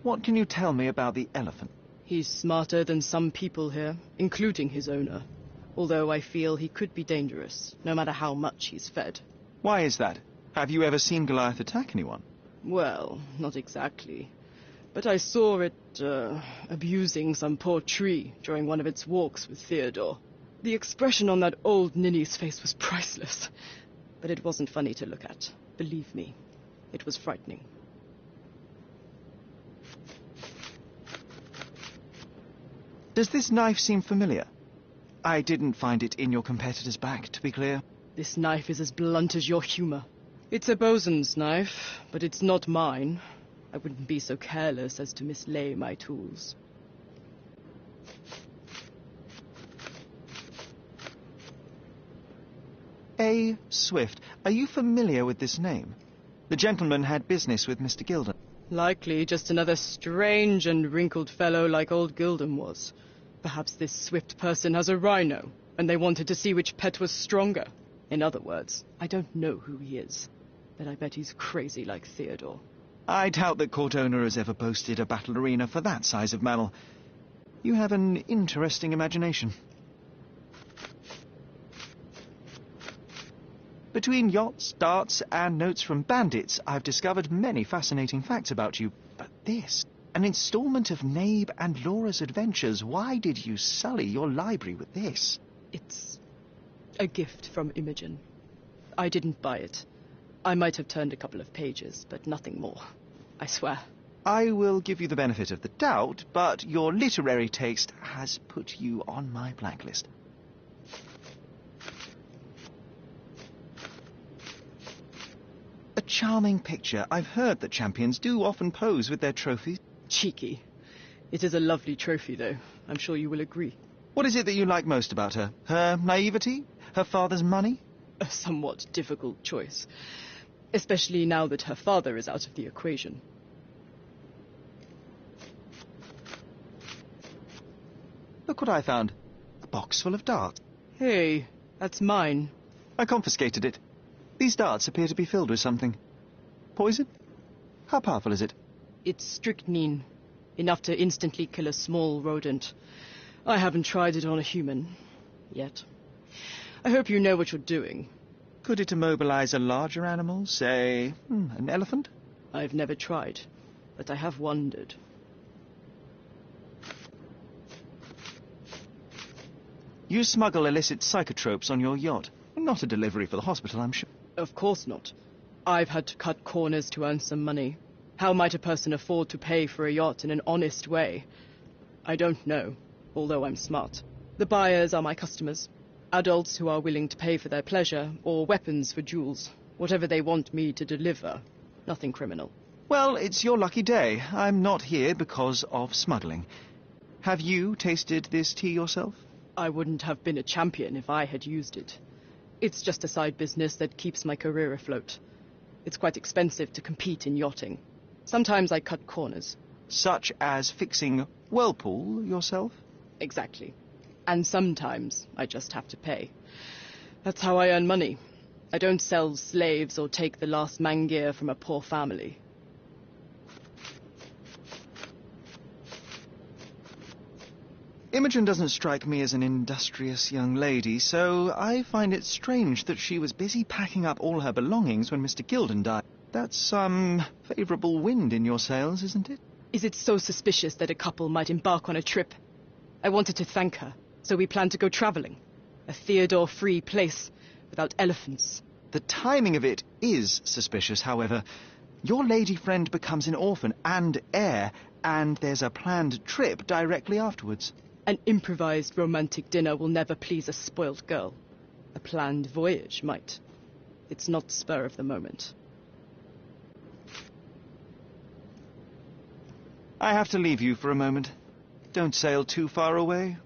What can you tell me about the elephant? He's smarter than some people here, including his owner. Although I feel he could be dangerous, no matter how much he's fed. Why is that? Have you ever seen Goliath attack anyone? Well, not exactly. But I saw it, abusing some poor tree during one of its walks with Theodore. The expression on that old ninny's face was priceless. But it wasn't funny to look at. Believe me, it was frightening. Does this knife seem familiar? I didn't find it in your competitor's back, to be clear. This knife is as blunt as your humor. It's a bosun's knife, but it's not mine. I wouldn't be so careless as to mislay my tools. A. Swift. Are you familiar with this name? The gentleman had business with Mr. Gilden. Likely just another strange and wrinkled fellow like old Gilden was. Perhaps this Swift person has a rhino, and they wanted to see which pet was stronger. In other words, I don't know who he is, but I bet he's crazy like Theodore. I doubt that court owner has ever boasted a battle arena for that size of mammal. You have an interesting imagination. Between yachts, darts, and notes from bandits, I've discovered many fascinating facts about you. But this, an installment of Nabe and Laura's adventures, why did you sully your library with this? It's a gift from Imogen. I didn't buy it. I might have turned a couple of pages, but nothing more. I swear. I will give you the benefit of the doubt, but your literary taste has put you on my blacklist. A charming picture. I've heard that champions do often pose with their trophies. Cheeky. It is a lovely trophy, though. I'm sure you will agree. What is it that you like most about her? Her naivety? Her father's money? A somewhat difficult choice. Especially now that her father is out of the equation. Look what I found. A box full of darts. Hey, that's mine. I confiscated it. These darts appear to be filled with something. Poison? How powerful is it? It's strychnine. Enough to instantly kill a small rodent. I haven't tried it on a human. Yet. I hope you know what you're doing. Could it immobilize a larger animal, say, an elephant? I've never tried, but I have wondered. You smuggle illicit psychotropes on your yacht. Not a delivery for the hospital, I'm sure. Of course not. I've had to cut corners to earn some money. How might a person afford to pay for a yacht in an honest way? I don't know, although I'm smart. The buyers are my customers. Adults who are willing to pay for their pleasure, or weapons for jewels. Whatever they want me to deliver. Nothing criminal. Well, it's your lucky day. I'm not here because of smuggling. Have you tasted this tea yourself? I wouldn't have been a champion if I had used it. It's just a side business that keeps my career afloat. It's quite expensive to compete in yachting. Sometimes I cut corners. Such as fixing whirlpool yourself? Exactly. And sometimes I just have to pay. That's how I earn money. I don't sell slaves or take the last mangear from a poor family. Imogen doesn't strike me as an industrious young lady, so I find it strange that she was busy packing up all her belongings when Mr. Gilden died. That's some favourable wind in your sails, isn't it? Is it so suspicious that a couple might embark on a trip? I wanted to thank her, so we planned to go travelling. A Theodore-free place, without elephants. The timing of it is suspicious, however. Your lady friend becomes an orphan and heir, and there's a planned trip directly afterwards. An improvised romantic dinner will never please a spoilt girl. A planned voyage might. It's not spur of the moment. I have to leave you for a moment. Don't sail too far away.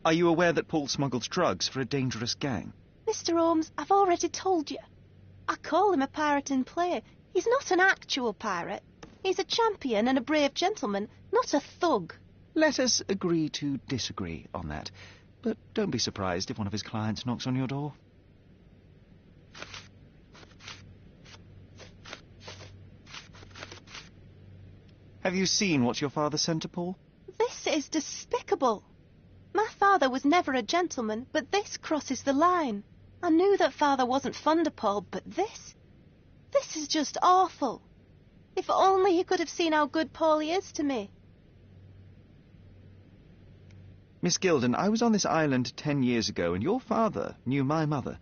Are you aware that Paul smuggles drugs for a dangerous gang? Mr. Holmes, I've already told you. I call him a pirate in play. He's not an actual pirate. He's a champion and a brave gentleman, not a thug. Let us agree to disagree on that. But don't be surprised if one of his clients knocks on your door. Have you seen what your father sent to Paul? This is despicable. My father was never a gentleman, but this crosses the line. I knew that father wasn't fond of Paul, but this is just awful. If only he could have seen how good Paulie is to me. Miss Gilden, I was on this island 10 years ago, and your father knew my mother.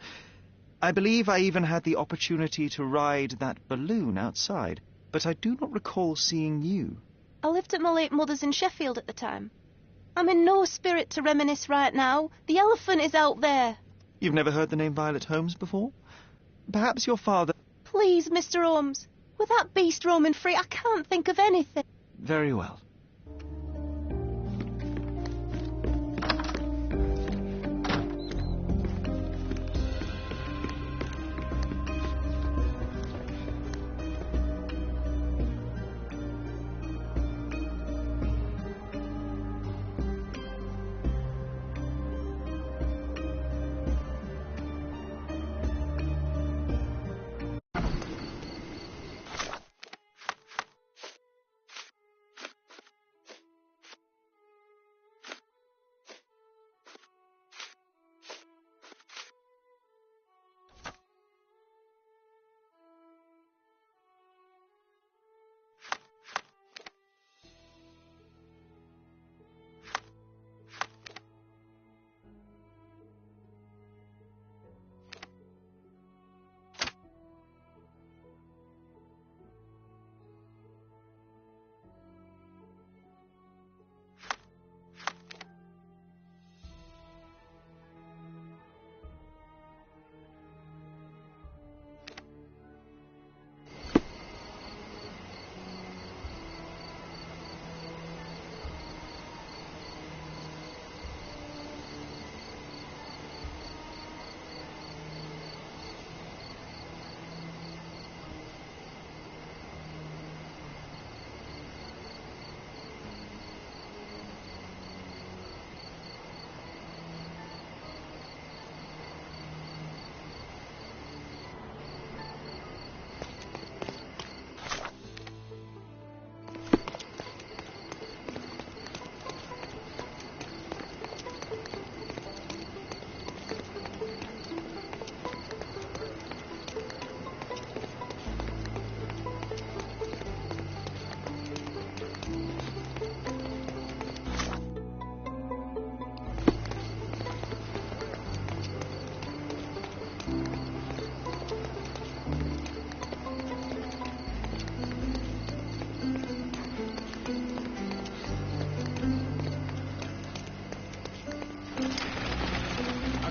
I believe I even had the opportunity to ride that balloon outside, but I do not recall seeing you. I lived at my late mother's in Sheffield at the time. I'm in no spirit to reminisce right now. The elephant is out there. You've never heard the name Violet Holmes before? Perhaps your father... Please, Mr. Holmes. With that beast roaming free, I can't think of anything. Very well.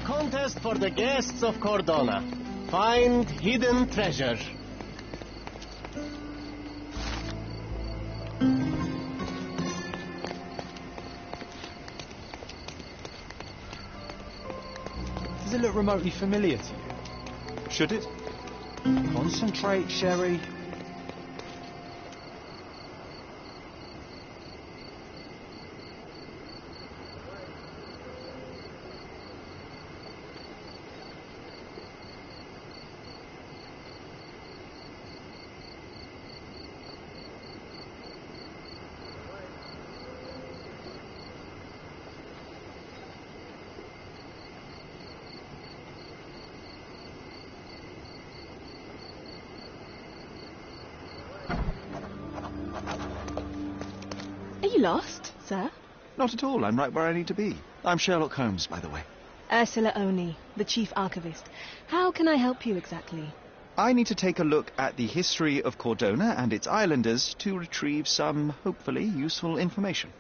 Contest for the guests of Cordona. Find hidden treasure. Does it look remotely familiar to you? Should it? Concentrate, Sherry. Are you lost, sir? Not at all. I'm right where I need to be. I'm Sherlock Holmes, by the way. Ursula Oni, the chief archivist. How can I help you exactly? I need to take a look at the history of Cordona and its islanders to retrieve some, hopefully, useful information.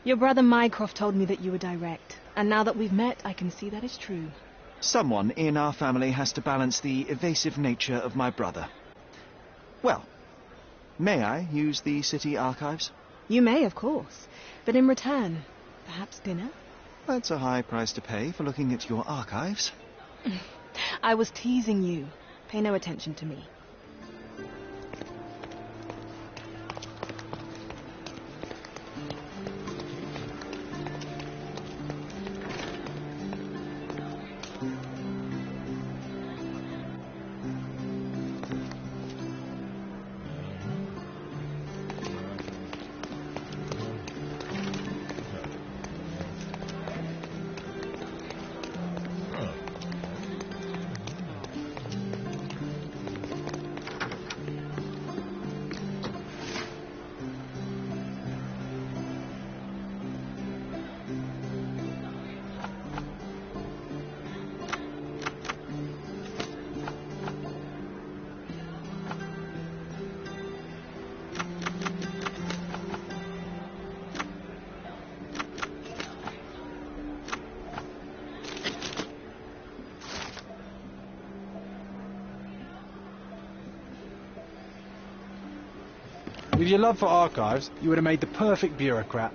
Your brother Mycroft told me that you were direct, and now that we've met, I can see that is true. Someone in our family has to balance the evasive nature of my brother. Well, may I use the city archives? You may, of course, but in return, perhaps dinner? That's a high price to pay for looking at your archives. I was teasing you. Pay no attention to me. With your love for archives, you would have made the perfect bureaucrat.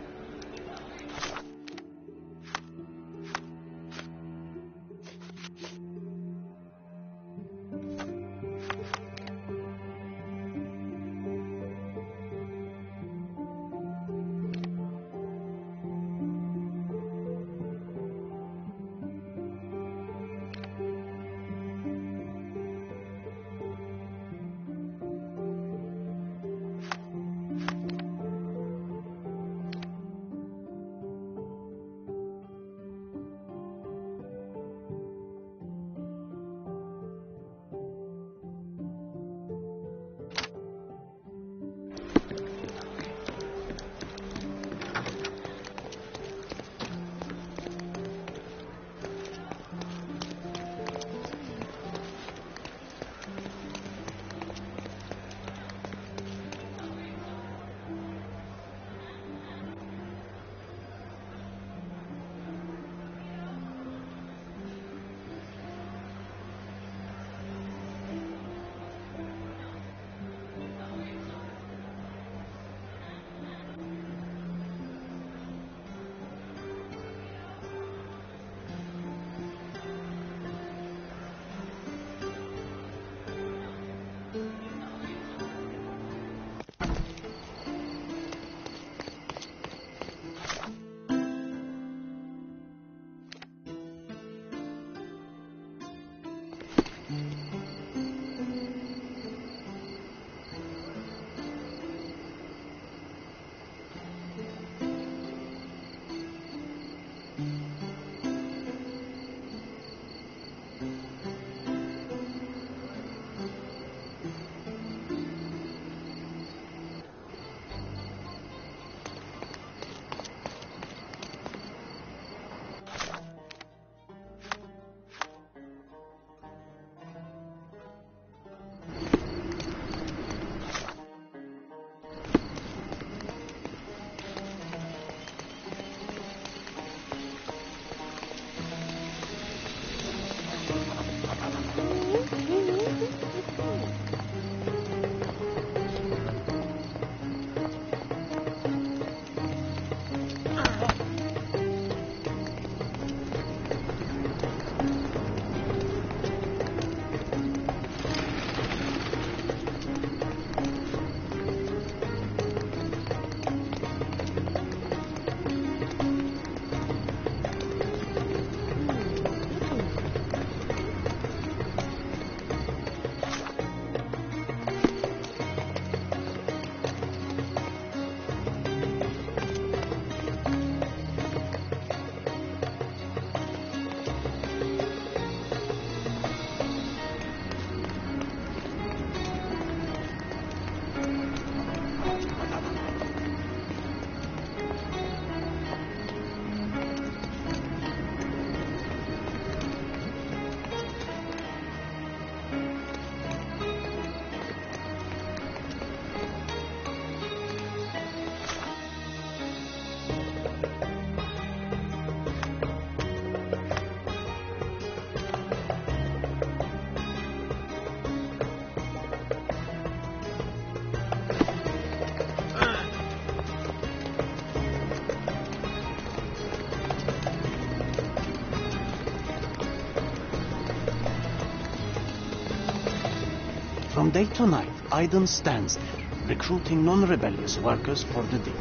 From day to night, Aiden stands there, recruiting non-rebellious workers for the dig.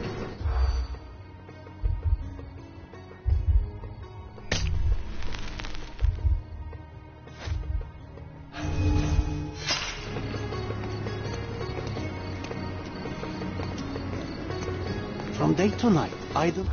From day to night, Aiden...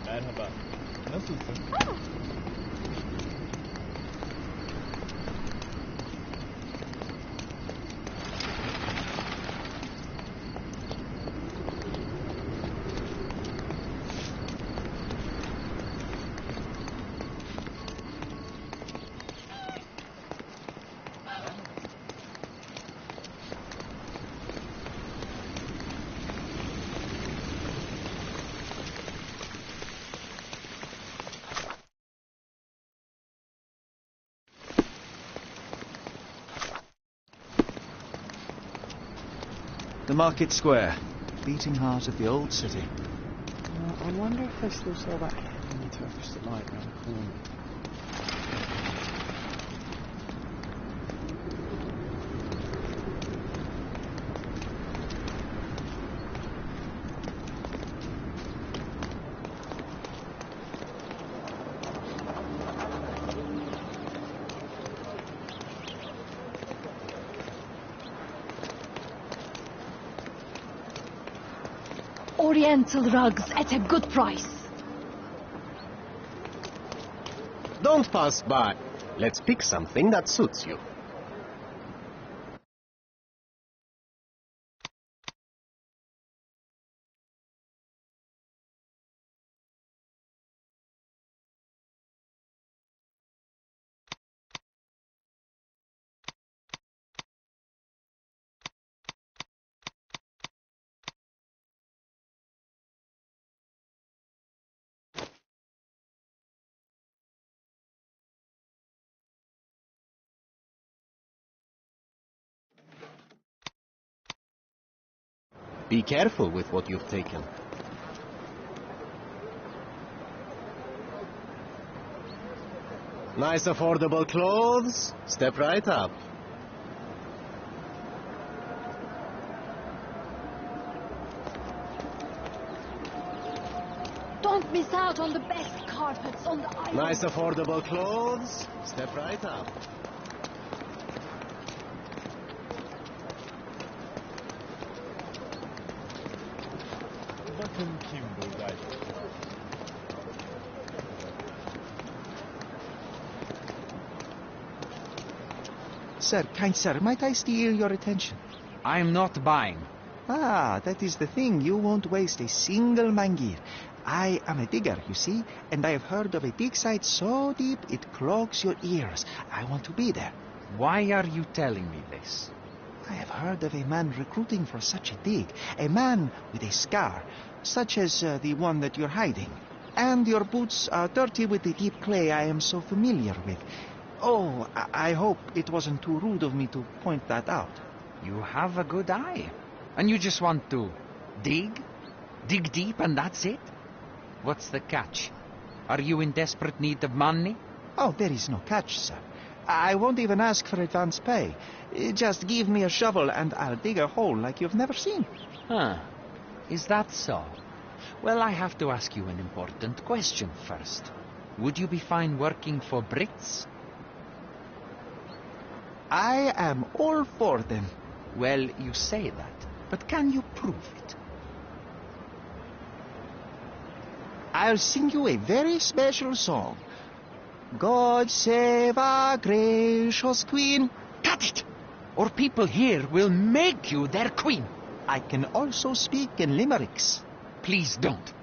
Merhaba. Nasılsın? The market square, beating heart of the old city. I wonder if they still sell that heavenly Turkish delight around the corner. Oriental rugs at a good price. Don't pass by. Let's pick something that suits you. Be careful with what you've taken. Nice affordable clothes. Step right up. Don't miss out on the best carpets on the island. Nice affordable clothes. Step right up. Bakın kim buradaydı. Sir, kind sir, might I steal your attention? I am not buying. Ah, that is the thing. You won't waste a single mangir. I am a digger, you see, and I have heard of a dig site so deep it clogs your ears. I want to be there. Why are you telling me this? I have heard of a man recruiting for such a dig. A man with a scar, such as the one that you're hiding. And your boots are dirty with the deep clay I am so familiar with. Oh, I hope it wasn't too rude of me to point that out. You have a good eye. And you just want to dig? Dig deep and that's it? What's the catch? Are you in desperate need of money? Oh, there is no catch, sir. I won't even ask for advance pay. Just give me a shovel and I'll dig a hole like you've never seen. Huh. Is that so? Well, I have to ask you an important question first. Would you be fine working for Brits? I am all for them. Well, you say that, but can you prove it? I'll sing you a very special song. God save our gracious queen. Cut it! Or people here will make you their queen. I can also speak in limericks. Please don't.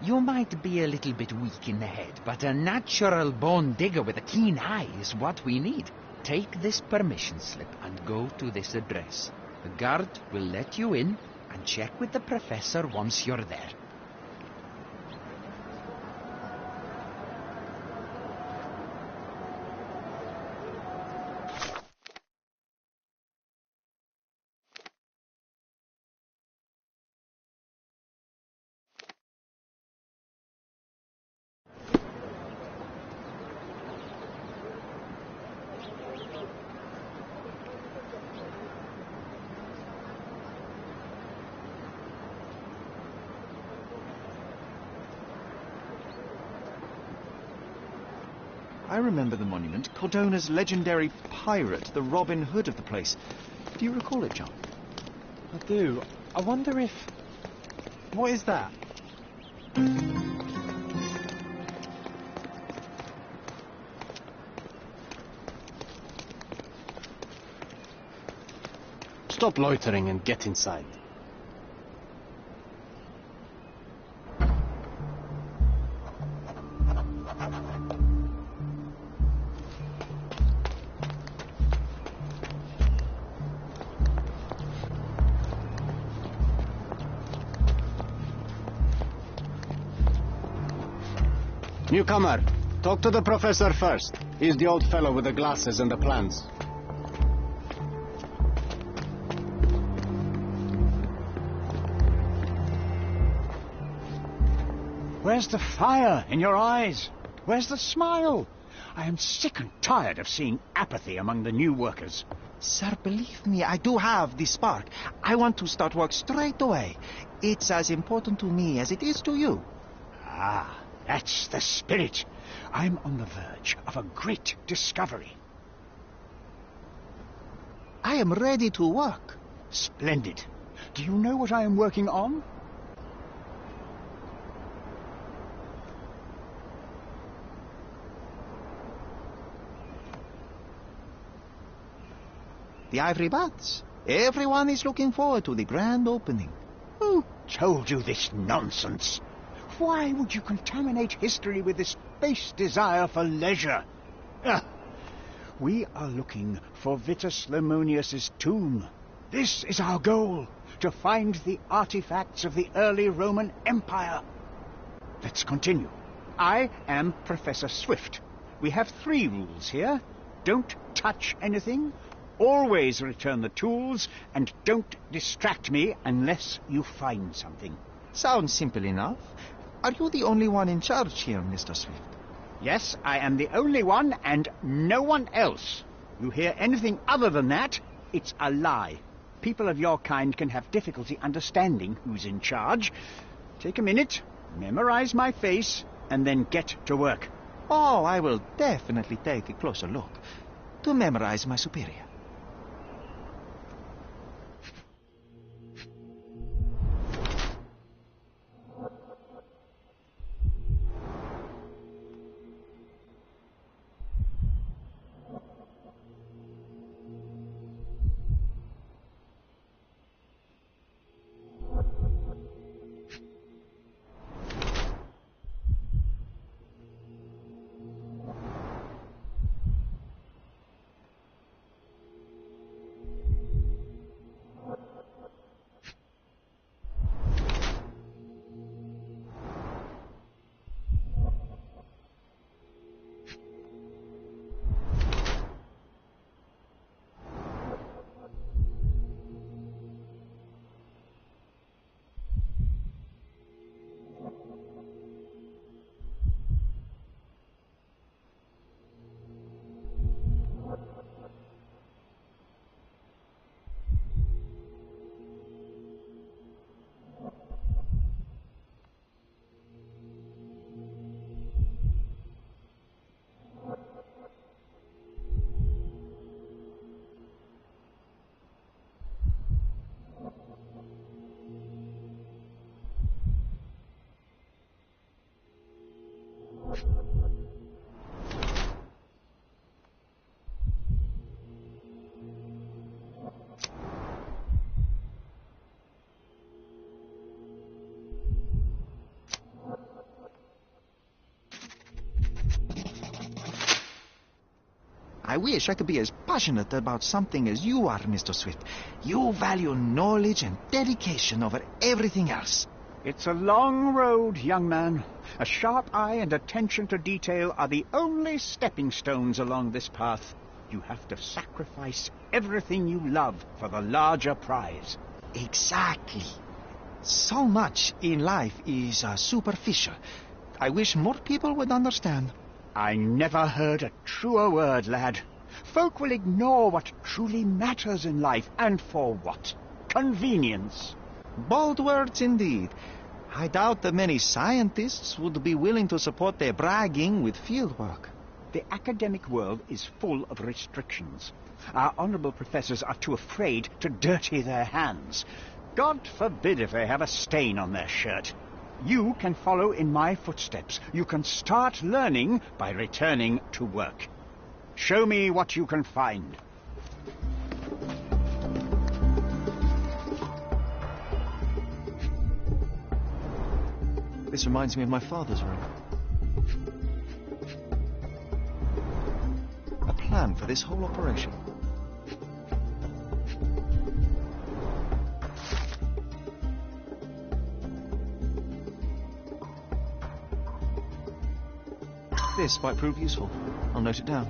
You might be a little bit weak in the head, but a natural-born digger with a keen eye is what we need. Take this permission slip and go to this address. The guard will let you in and check with the professor once you're there. I remember the monument. Cordona's legendary pirate, the Robin Hood of the place. Do you recall it, John? I do. I wonder if... What is that? Stop loitering and get inside. Newcomer, talk to the professor first. He's the old fellow with the glasses and the plans. Where's the fire in your eyes? Where's the smile? I am sick and tired of seeing apathy among the new workers. Sir, believe me, I do have the spark. I want to start work straight away. It's as important to me as it is to you. Ah, that's the spirit. I'm on the verge of a great discovery. I am ready to work. Splendid. Do you know what I am working on? The ivory baths. Everyone is looking forward to the grand opening. Who told you this nonsense? Why would you contaminate history with this base desire for leisure? We are looking for Vitus Lemonius's tomb. This is our goal, to find the artifacts of the early Roman Empire. Let's continue. I am Professor Swift. We have 3 rules here. Don't touch anything, always return the tools, and don't distract me unless you find something. Sounds simple enough. Are you the only one in charge here, Mr. Swift? Yes, I am the only one and no one else. You hear anything other than that, it's a lie. People of your kind can have difficulty understanding who's in charge. Take a minute, memorize my face, and then get to work. Oh, I will definitely take a closer look to memorize my superior. I wish I could be as passionate about something as you are, Mr. Swift. You value knowledge and dedication over everything else. It's a long road, young man. A sharp eye and attention to detail are the only stepping stones along this path. You have to sacrifice everything you love for the larger prize. Exactly. So much in life is superficial. I wish more people would understand. I never heard a truer word, lad. Folk will ignore what truly matters in life, and for what? Convenience. Bold words indeed. I doubt that many scientists would be willing to support their bragging with fieldwork. The academic world is full of restrictions. Our honourable professors are too afraid to dirty their hands. God forbid if they have a stain on their shirt. You can follow in my footsteps. You can start learning by returning to work. Show me what you can find. This reminds me of my father's room. A plan for this whole operation. This might prove useful. I'll note it down.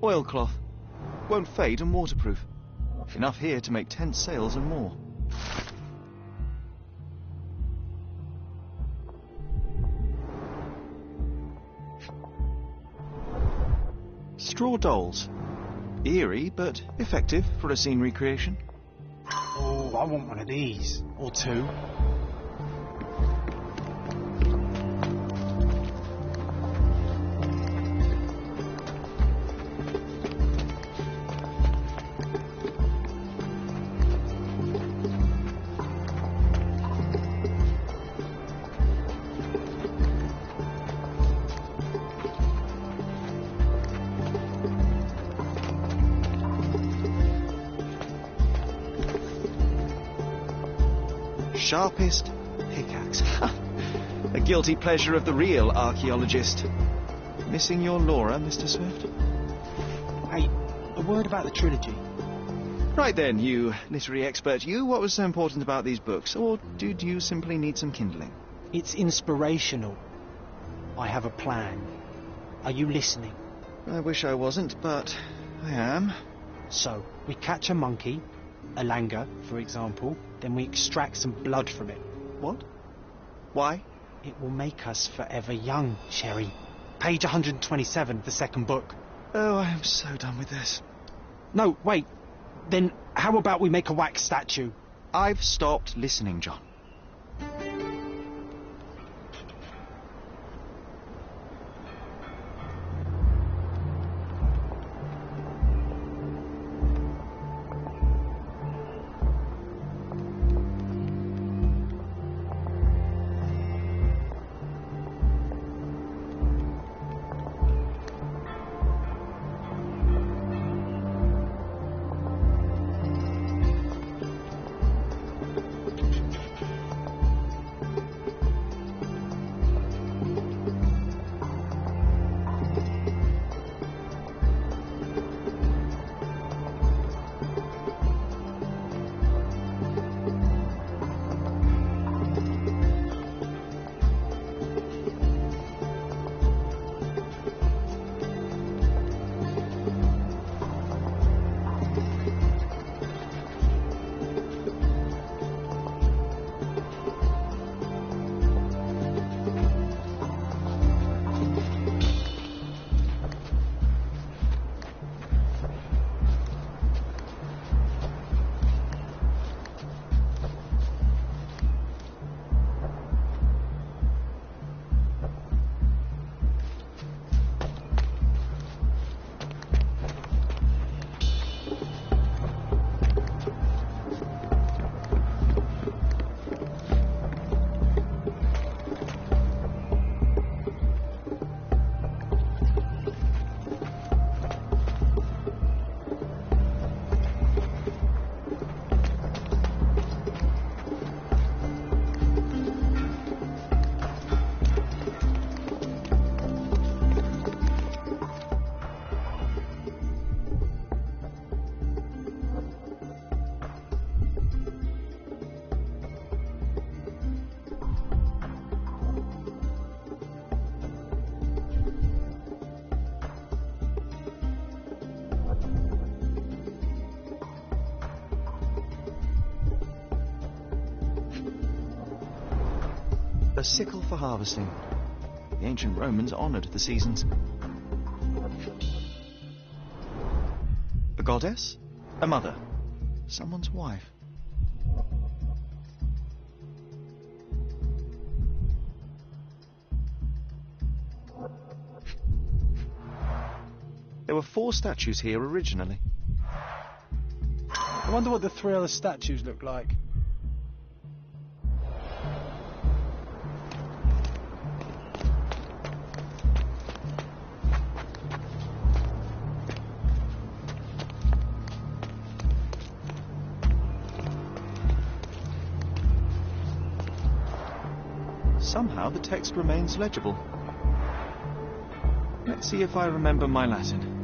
Oilcloth. Won't fade and waterproof. Enough here to make 10 sails and more. Straw dolls. Eerie, but effective for a scene recreation. Oh, I want one of these. Or two. Sharpest pickaxe. A guilty pleasure of the real archaeologist. Missing your Laura, Mr. Swift? Hey, a word about the trilogy. Right then, you literary expert, what was so important about these books? Or did you simply need some kindling? It's inspirational. I have a plan. Are you listening? I wish I wasn't, but I am. So, we catch a monkey, a langur, for example, then we extract some blood from it. What? Why? It will make us forever young, Sherry. Page 127, the second book. Oh, I am so done with this. No, wait. Then how about we make a wax statue? I've stopped listening, John. A sickle for harvesting. The ancient Romans honoured the seasons. A goddess? A mother? Someone's wife? There were 4 statues here originally. I wonder what the 3 other statues look like. Somehow the text remains legible. Let's see if I remember my Latin.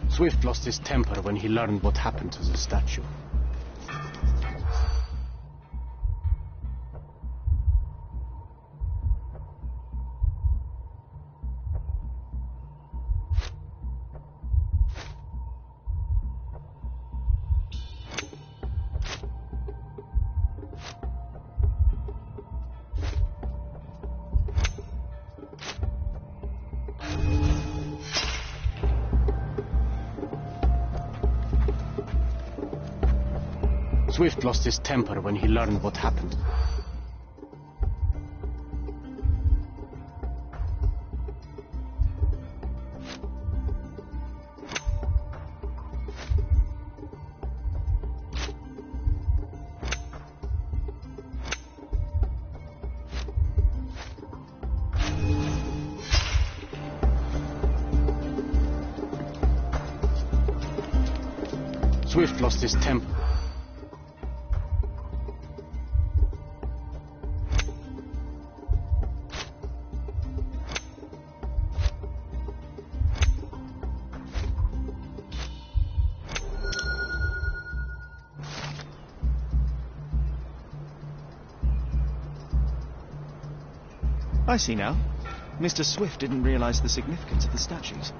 Swift lost his temper when he learned what happened to the statue. Swift lost his temper when he learned what happened. Swift lost his temper. I see now. Mr. Swift didn't realize the significance of the statues.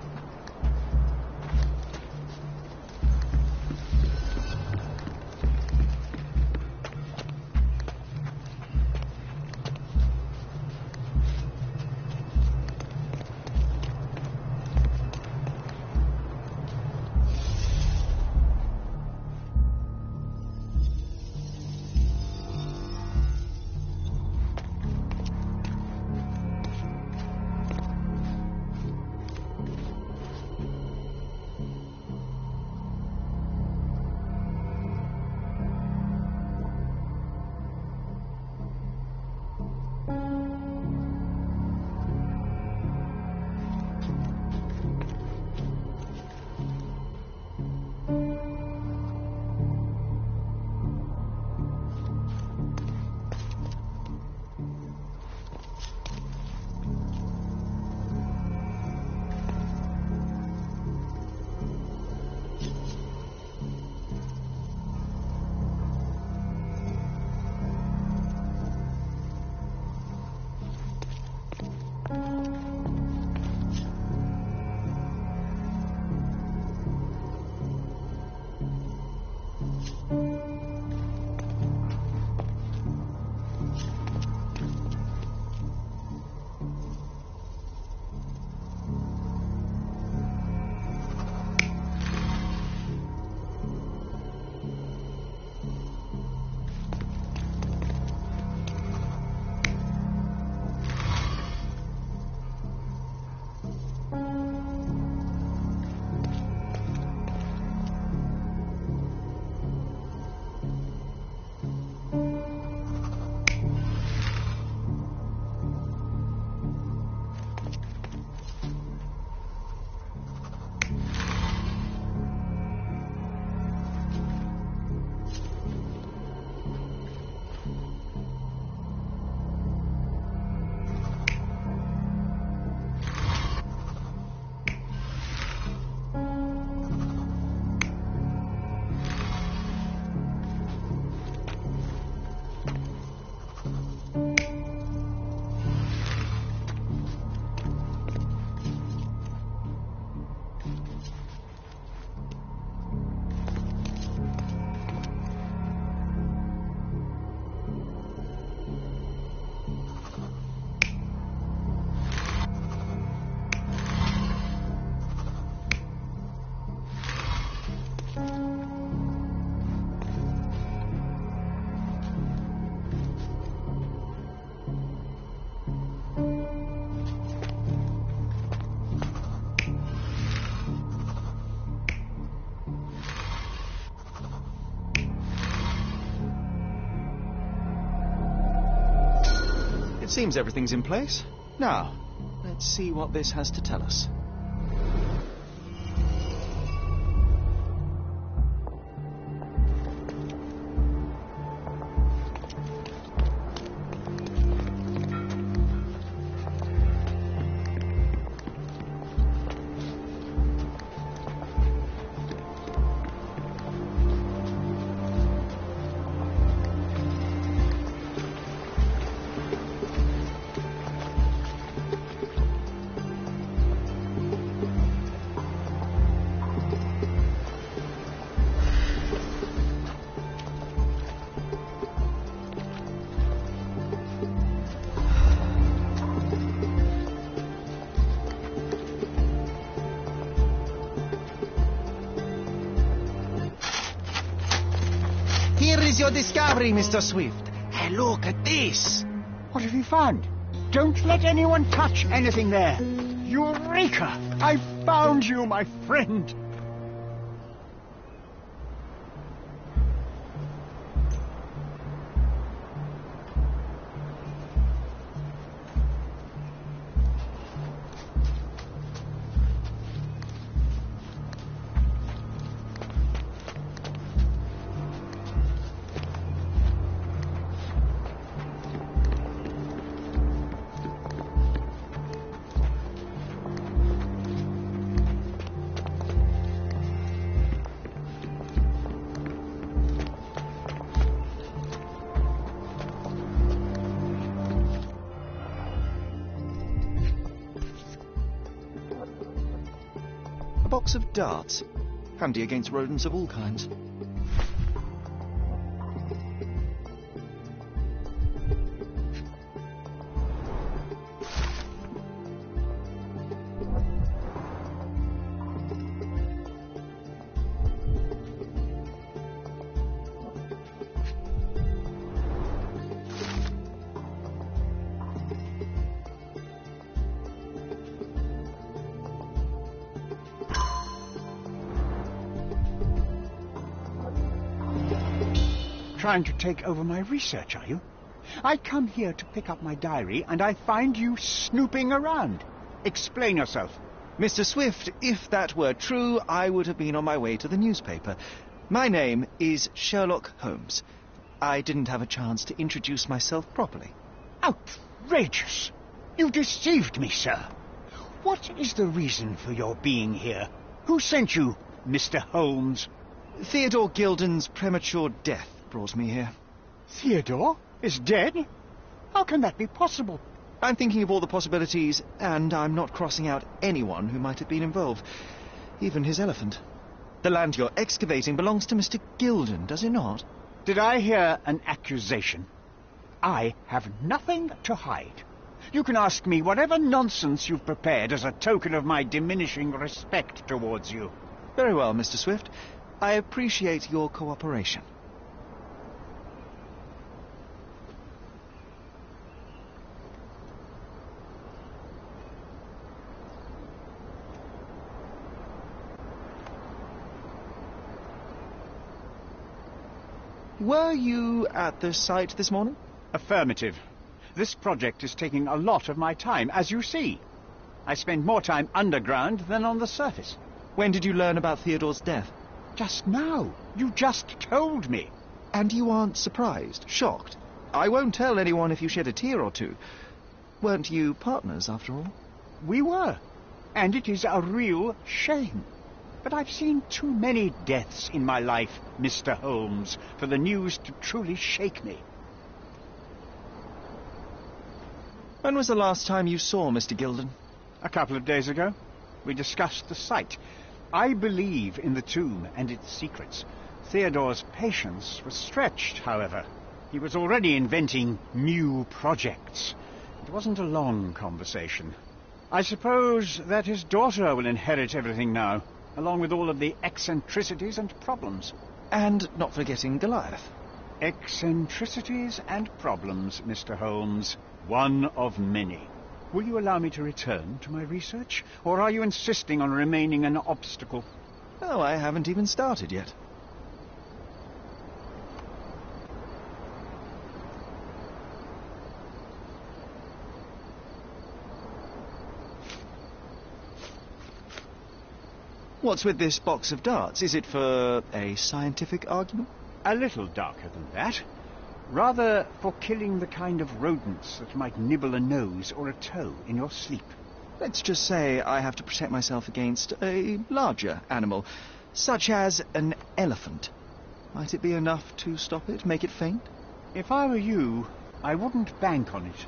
It seems everything's in place. Now, let's see what this has to tell us. Here is your discovery, Mr. Swift. Hey, look at this. What have you found? Don't let anyone touch anything there. Eureka! I found you, my friend. A box of darts. Handy against rodents of all kinds. Trying to take over my research, are you? I come here to pick up my diary, and I find you snooping around. Explain yourself. Mr. Swift, if that were true, I would have been on my way to the newspaper. My name is Sherlock Holmes. I didn't have a chance to introduce myself properly. Outrageous! You deceived me, sir. What is the reason for your being here? Who sent you, Mr. Holmes? Theodore Gilden's premature death brought me here. Theodore is dead? How can that be possible? I'm thinking of all the possibilities, and I'm not crossing out anyone who might have been involved. Even his elephant. The land you're excavating belongs to Mr. Gilden, does it not? Did I hear an accusation? I have nothing to hide. You can ask me whatever nonsense you've prepared as a token of my diminishing respect towards you. Very well, Mr. Swift. I appreciate your cooperation. Were you at the site this morning? Affirmative. This project is taking a lot of my time, as you see. I spend more time underground than on the surface. When did you learn about Theodore's death? Just now. You just told me. And you aren't surprised, shocked? I won't tell anyone if you shed a tear or two. Weren't you partners, after all? We were. And it is a real shame. But I've seen too many deaths in my life, Mr. Holmes, for the news to truly shake me. When was the last time you saw Mr. Gilden? A couple of days ago. We discussed the site. I believe in the tomb and its secrets. Theodore's patience was stretched, however. He was already inventing new projects. It wasn't a long conversation. I suppose that his daughter will inherit everything now. along with all of the eccentricities and problems. And not forgetting Goliath. Eccentricities and problems, Mr. Holmes. One of many. Will you allow me to return to my research, or are you insisting on remaining an obstacle? Oh, I haven't even started yet. What's with this box of darts? Is it for a scientific argument? A little darker than that. Rather for killing the kind of rodents that might nibble a nose or a toe in your sleep. Let's just say I have to protect myself against a larger animal, such as an elephant. Might it be enough to stop it, make it faint? If I were you, I wouldn't bank on it.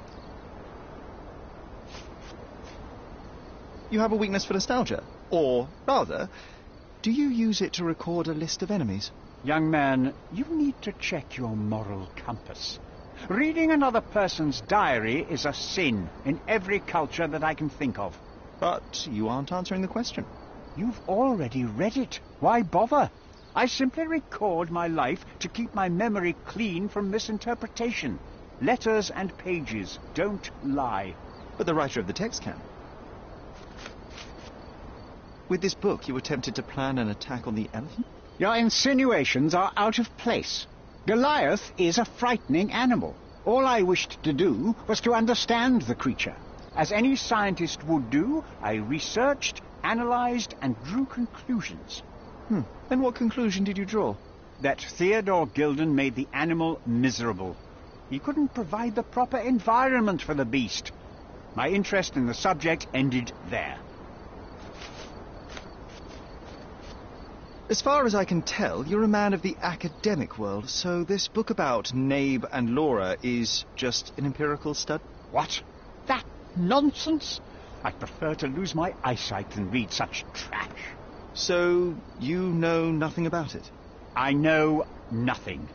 You have a weakness for nostalgia? Or, rather, do you use it to record a list of enemies? Young man, you need to check your moral compass. Reading another person's diary is a sin in every culture that I can think of. But you aren't answering the question. You've already read it. Why bother? I simply record my life to keep my memory clean from misinterpretation. Letters and pages don't lie. But the writer of the text can. With this book, you attempted to plan an attack on the elephant? Your insinuations are out of place. Goliath is a frightening animal. All I wished to do was to understand the creature. As any scientist would do, I researched, analyzed, and drew conclusions. And what conclusion did you draw? That Theodore Gilden made the animal miserable. He couldn't provide the proper environment for the beast. My interest in the subject ended there. As far as I can tell, you're a man of the academic world, so this book about Nabe and Laura is just an empirical study? What? That nonsense? I'd prefer to lose my eyesight than read such trash. So, you know nothing about it? I know nothing.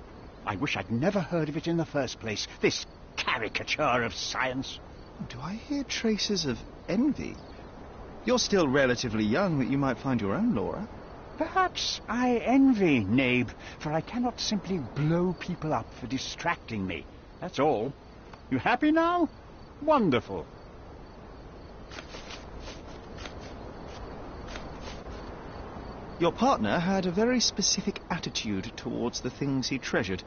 I wish I'd never heard of it in the first place, this caricature of science. Do I hear traces of envy? You're still relatively young, but you might find your own Laura. Perhaps I envy Nabe, for I cannot simply blow people up for distracting me. That's all. You happy now? Wonderful. Your partner had a very specific attitude towards the things he treasured.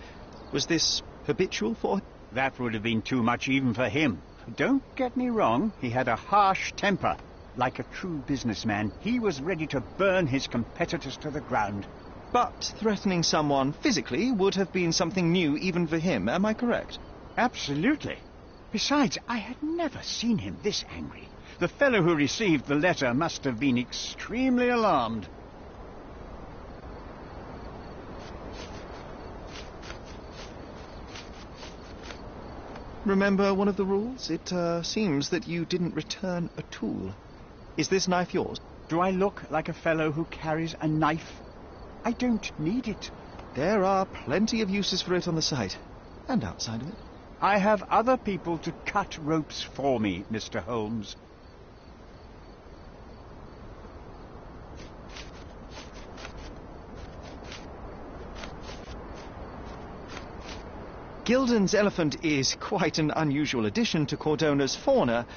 Was this habitual for him? That would have been too much even for him. Don't get me wrong, he had a harsh temper. Like a true businessman, he was ready to burn his competitors to the ground. But threatening someone physically would have been something new even for him, am I correct? Absolutely. Besides, I had never seen him this angry. The fellow who received the letter must have been extremely alarmed. Remember one of the rules? It seems that you didn't return a tool. Is this knife yours? Do I look like a fellow who carries a knife? I don't need it. There are plenty of uses for it on the site, and outside of it. I have other people to cut ropes for me, Mr. Holmes. Gilden's elephant is quite an unusual addition to Cordona's fauna.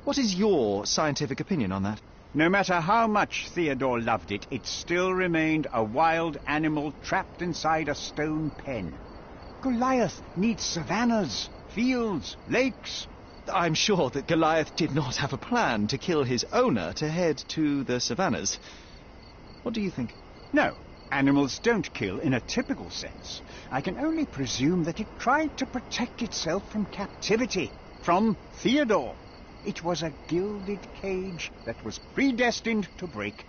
What is your scientific opinion on that? No matter how much Theodore loved it, it still remained a wild animal trapped inside a stone pen. Goliath needs savannas, fields, lakes. I'm sure that Goliath did not have a plan to kill his owner to head to the savannas. What do you think? No, animals don't kill in a typical sense. I can only presume that it tried to protect itself from captivity, from Theodore. It was a gilded cage that was predestined to break.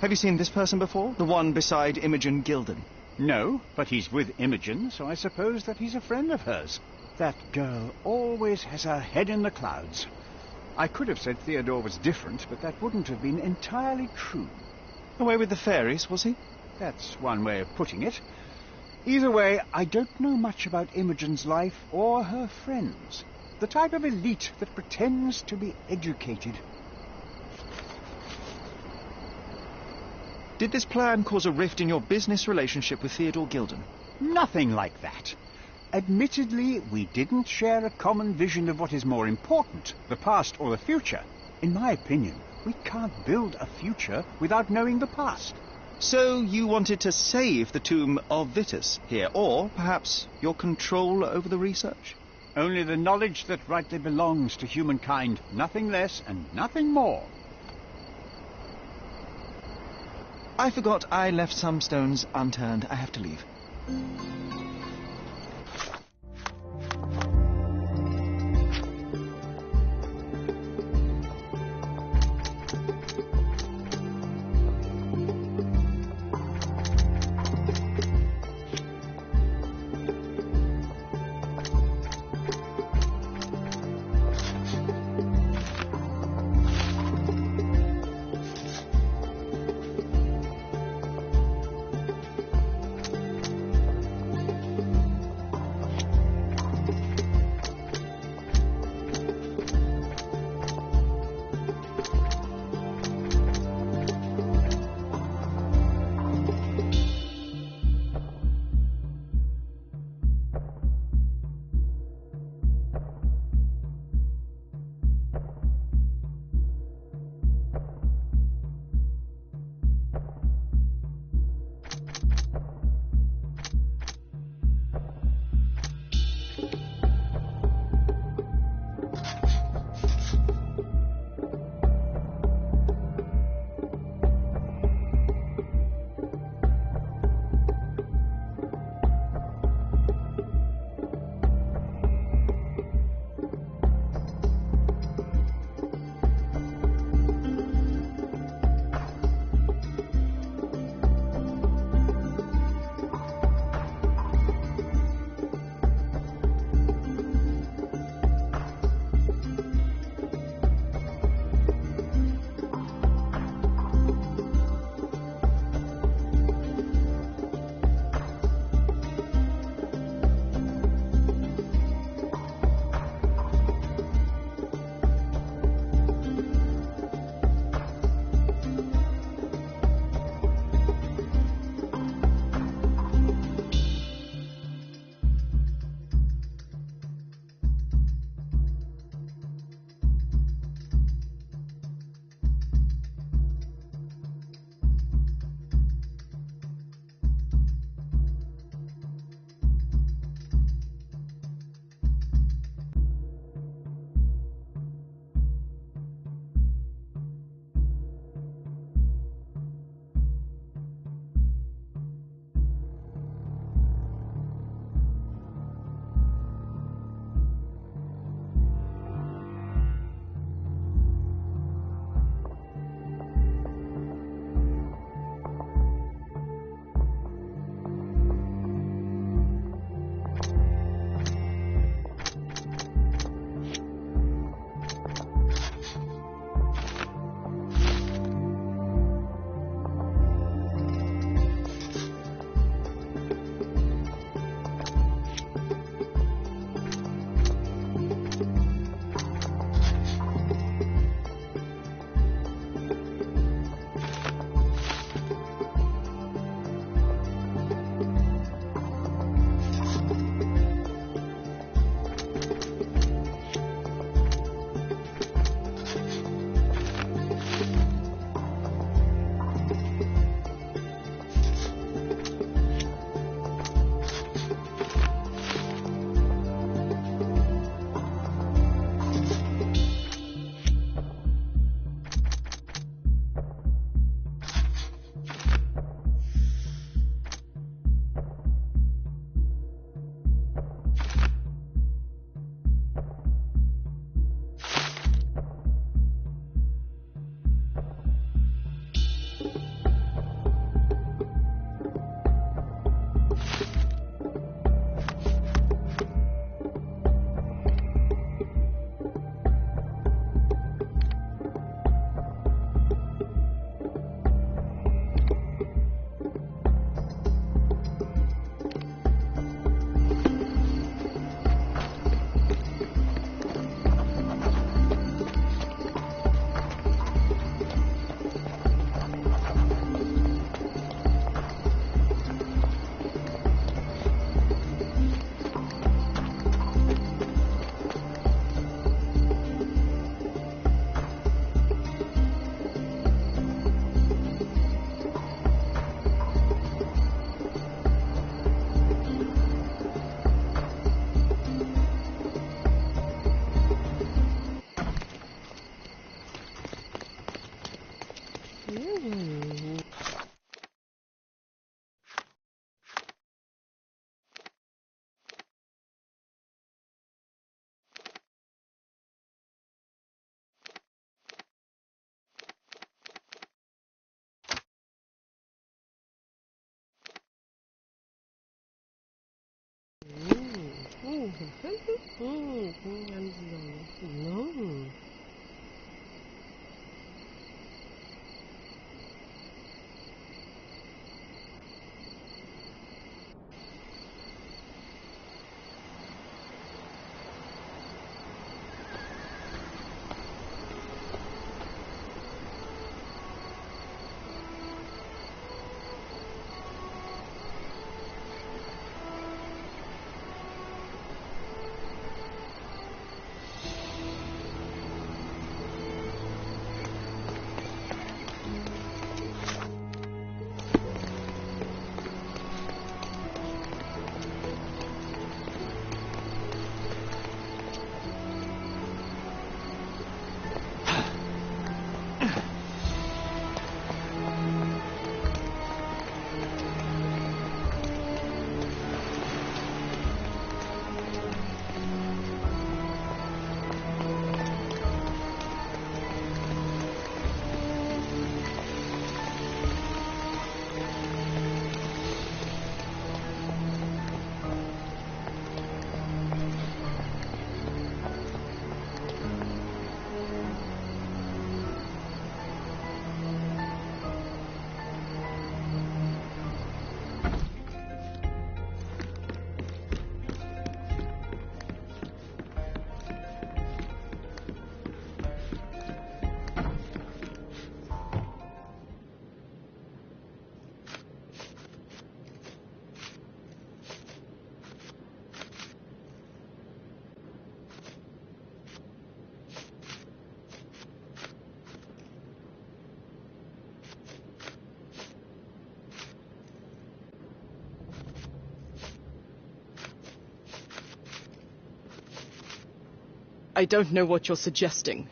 Have you seen this person before? The one beside Imogen Gilden? No, but he's with Imogen, so I suppose that he's a friend of hers. That girl always has her head in the clouds. I could have said Theodore was different, but that wouldn't have been entirely true. Away with the fairies, was he? That's one way of putting it. Either way, I don't know much about Imogen's life or her friends. The type of elite that pretends to be educated. Did this plan cause a rift in your business relationship with Theodore Gilden? Nothing like that. Admittedly, we didn't share a common vision of what is more important, the past or the future. In my opinion, we can't build a future without knowing the past. So you wanted to save the tomb of Vitus here, or perhaps your control over the research? Only the knowledge that rightly belongs to humankind, nothing less and nothing more. I forgot I left some stones unturned. I have to leave. I don't know what you're suggesting.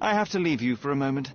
I have to leave you for a moment.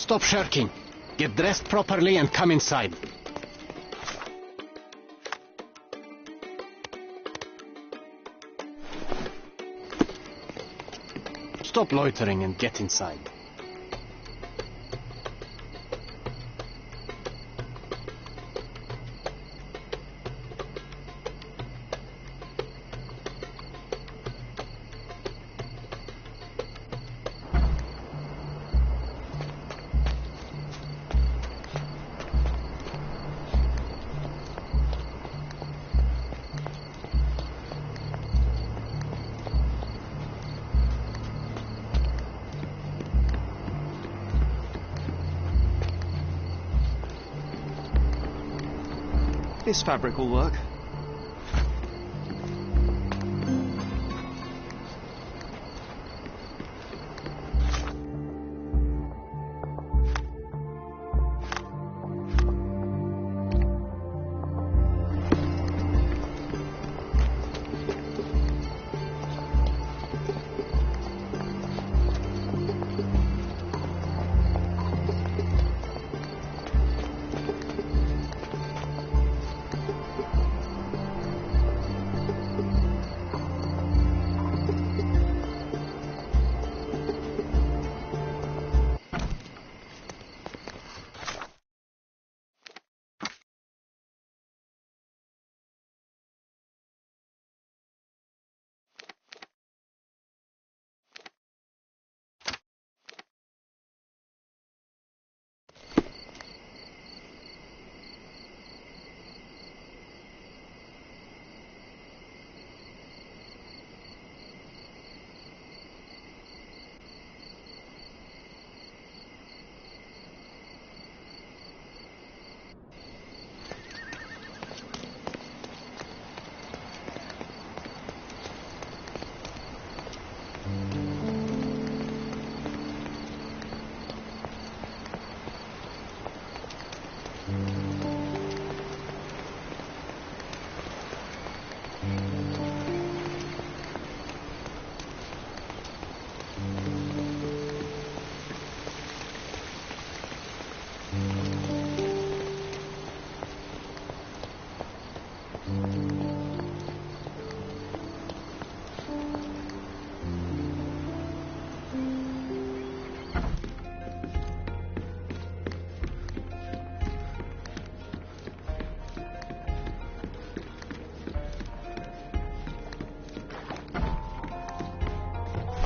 Stop shirking. Get dressed properly and come inside. Stop loitering and get inside. This fabric will work.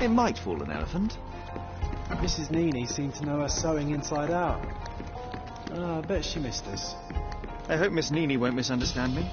It might fool an elephant. Mrs. Nini seemed to know her sewing inside out. I bet she missed us. I hope Miss Nini won't misunderstand me.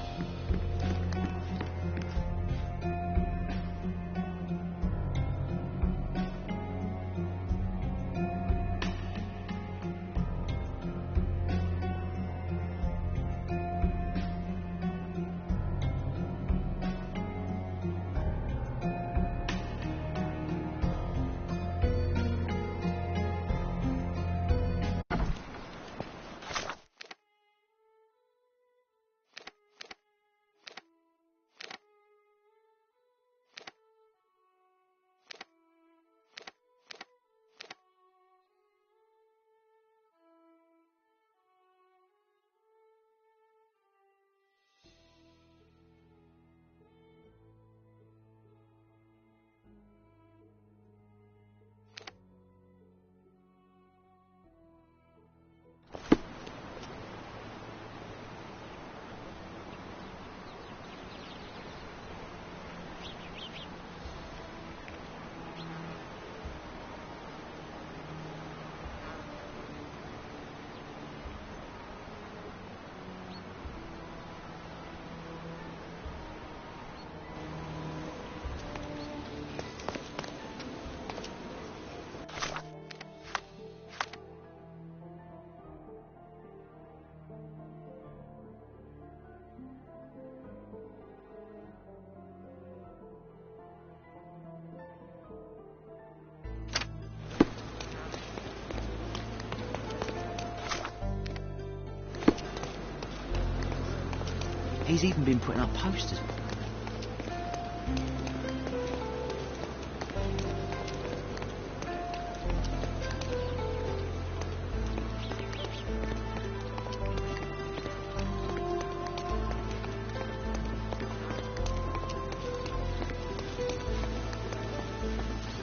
He's even been putting up posters.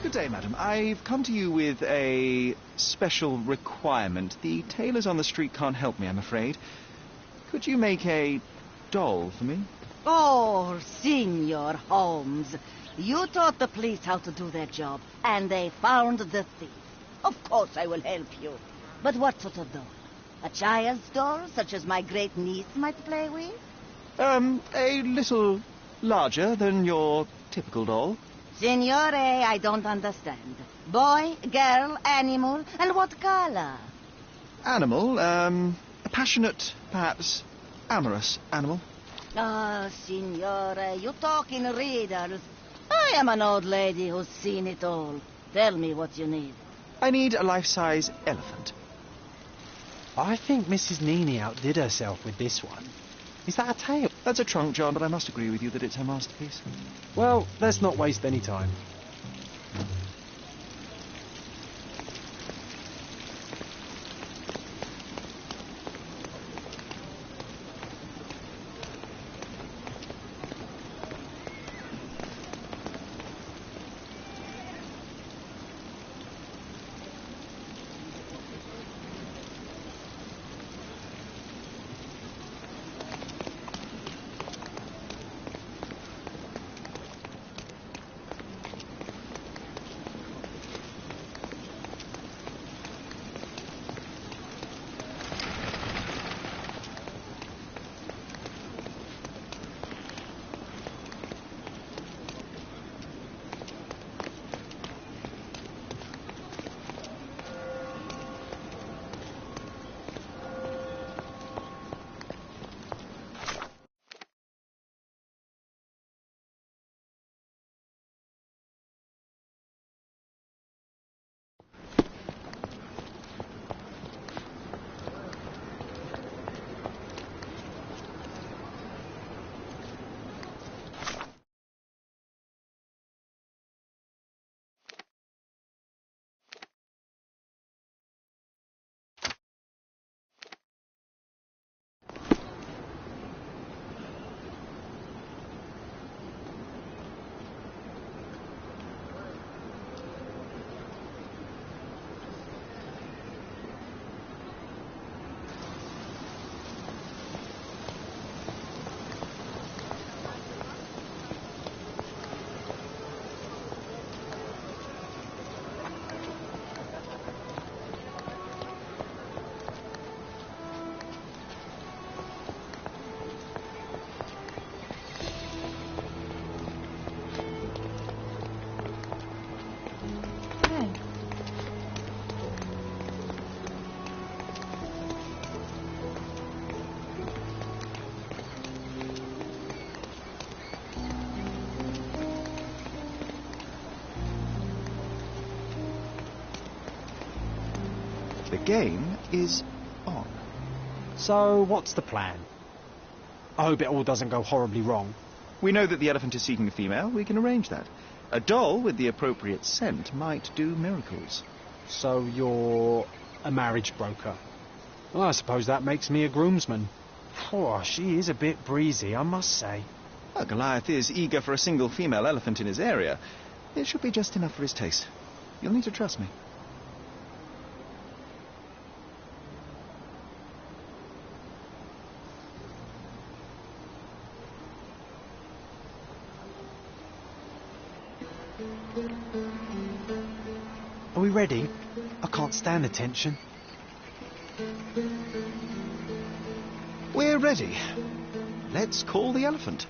Good day, madam. I've come to you with a special requirement. The tailors on the street can't help me, I'm afraid. Could you make a doll for me? Oh, Senor Holmes. You taught the police how to do their job, and they found the thief. Of course I will help you. But what sort of doll? A child's doll, such as my great niece might play with? A little larger than your typical doll. Signore, I don't understand. Boy, girl, animal, and what color? Animal, a passionate, perhaps amorous animal. Ah, Signore, you talk in riddles. I am an old lady who's seen it all. Tell me what you need. I need a life-size elephant. I think Mrs. Nini outdid herself with this one. Is that a tail? That's a trunk, John, but I must agree with you that it's her masterpiece. Well, let's not waste any time. The game is on. So, what's the plan? I hope it all doesn't go horribly wrong. We know that the elephant is seeking a female. We can arrange that. A doll with the appropriate scent might do miracles. So you're a marriage broker. Well, I suppose that makes me a groomsman. Oh, she is a bit breezy, I must say. Well, Goliath is eager for a single female elephant in his area. It should be just enough for his taste. You'll need to trust me. Are we ready? I can't stand the tension. We're ready. Let's call the elephant.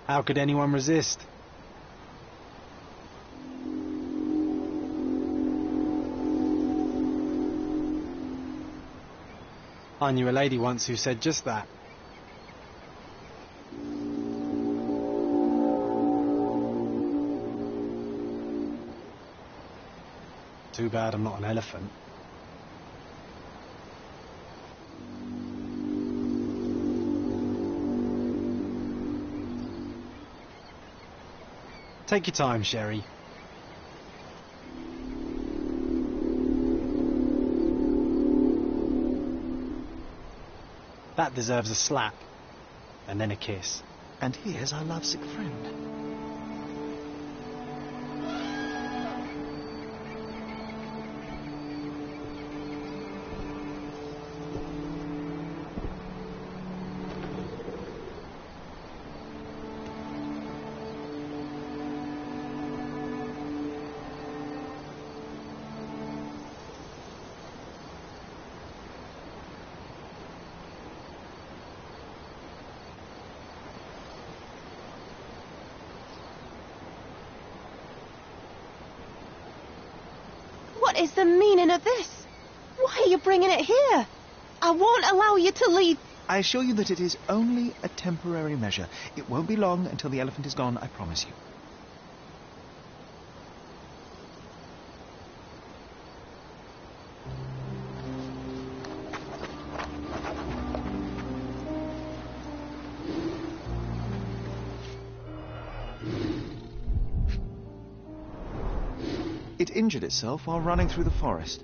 How could anyone resist? I knew a lady once who said just that. Too bad I'm not an elephant. Take your time, Sherry. That deserves a slap. And then a kiss. And here's our lovesick friend. What is the meaning of this? Why are you bringing it here? I won't allow you to leave. I assure you that it is only a temporary measure. It won't be long until the elephant is gone, I promise you. It injured itself while running through the forest.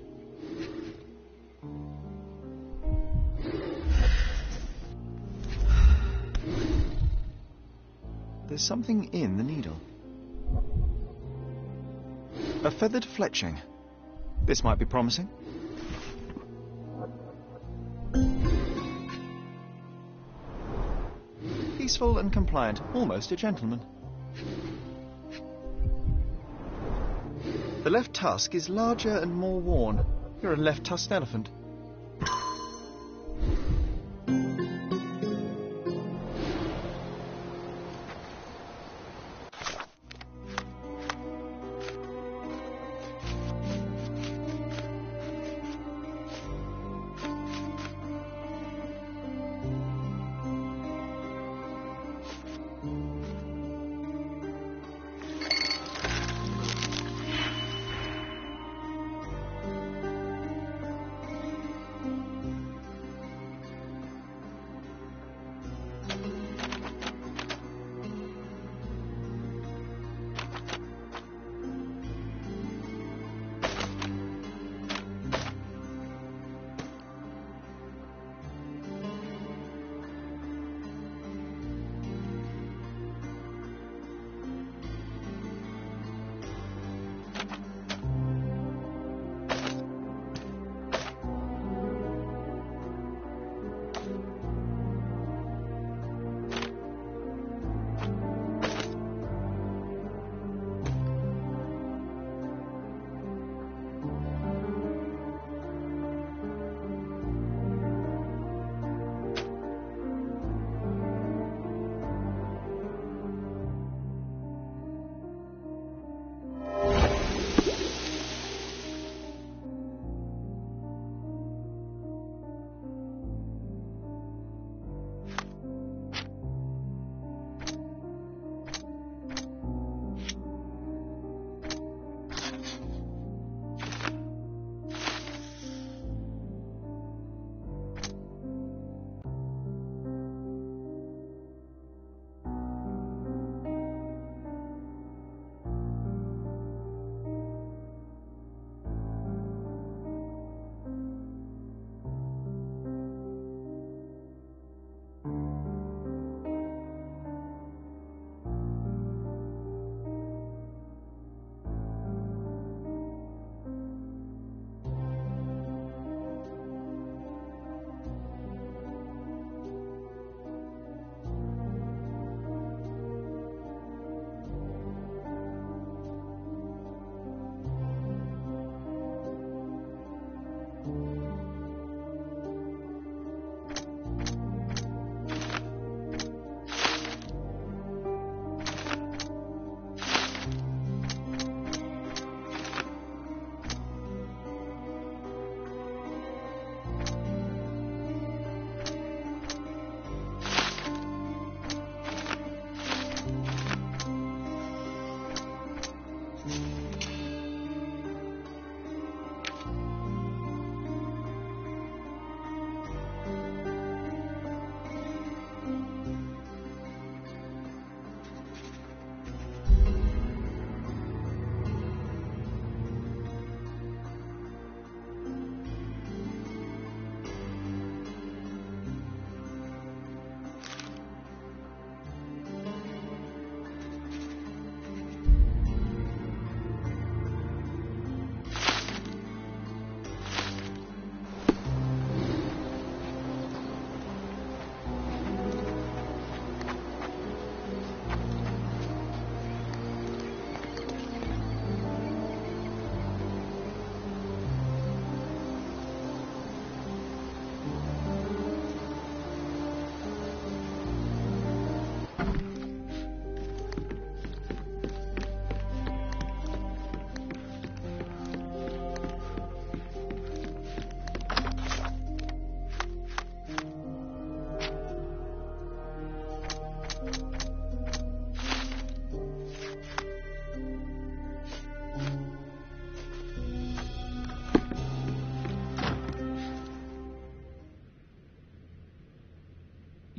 There's something in the needle. A feathered fletching. This might be promising. Peaceful and compliant, almost a gentleman. The left tusk is larger and more worn. You're a left-tusked elephant.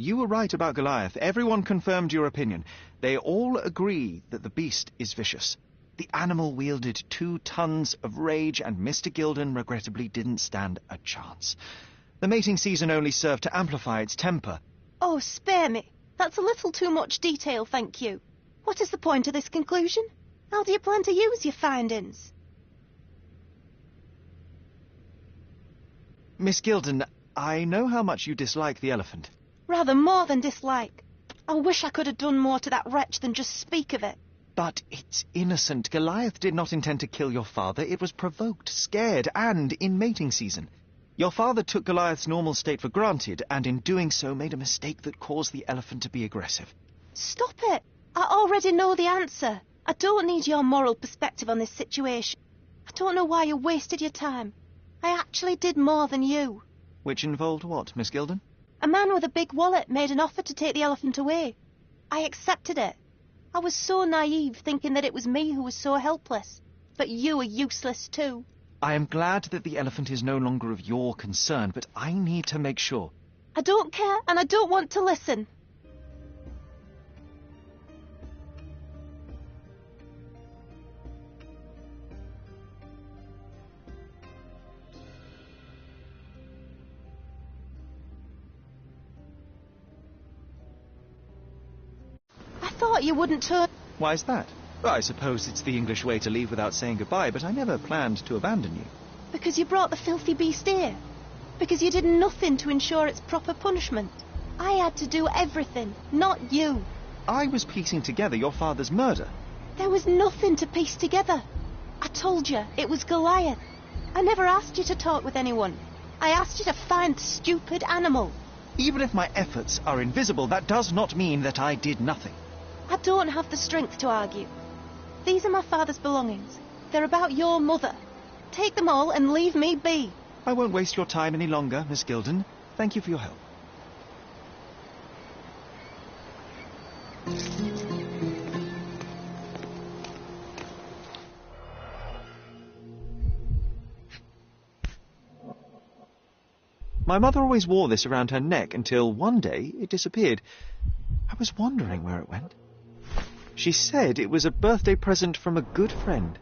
You were right about Goliath. Everyone confirmed your opinion. They all agree that the beast is vicious. The animal wielded 2 tons of rage, and Mr. Gilden regrettably didn't stand a chance. The mating season only served to amplify its temper. Oh, spare me. That's a little too much detail, thank you. What is the point of this conclusion? How do you plan to use your findings? Miss Gilden, I know how much you dislike the elephant. Rather more than dislike. I wish I could have done more to that wretch than just speak of it. But it's innocent. Goliath did not intend to kill your father. It was provoked, scared, and in mating season. Your father took Goliath's normal state for granted, and in doing so made a mistake that caused the elephant to be aggressive. Stop it! I already know the answer. I don't need your moral perspective on this situation. I don't know why you wasted your time. I actually did more than you. Which involved what, Miss Gilden? A man with a big wallet made an offer to take the elephant away. I accepted it. I was so naive, thinking that it was me who was so helpless. But you are useless too. I am glad that the elephant is no longer of your concern, but I need to make sure. I don't care, and I don't want to listen. I thought you wouldn't turn... Why is that? Well, I suppose it's the English way to leave without saying goodbye, but I never planned to abandon you. Because you brought the filthy beast here. Because you did nothing to ensure its proper punishment. I had to do everything, not you. I was piecing together your father's murder. There was nothing to piece together. I told you, it was Goliath. I never asked you to talk with anyone. I asked you to find the stupid animal. Even if my efforts are invisible, that does not mean that I did nothing. I don't have the strength to argue. These are my father's belongings. They're about your mother. Take them all and leave me be. I won't waste your time any longer, Miss Gilden. Thank you for your help. My mother always wore this around her neck until one day it disappeared. I was wondering where it went. She said it was a birthday present from a good friend.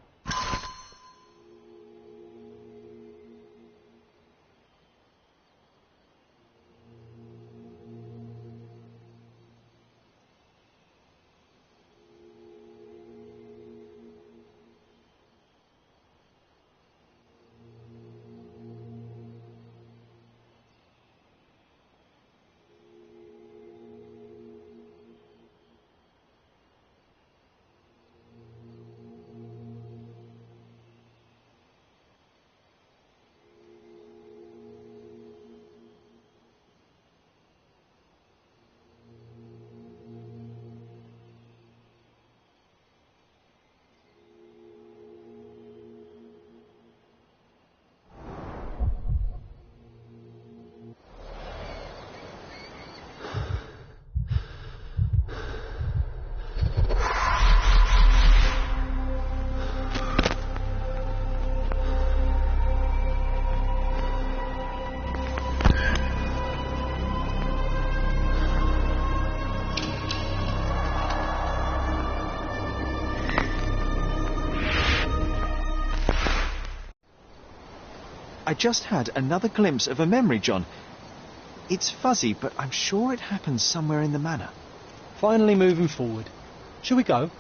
I just had another glimpse of a memory, John. It's fuzzy, but I'm sure it happens somewhere in the manor. Finally moving forward. Shall we go?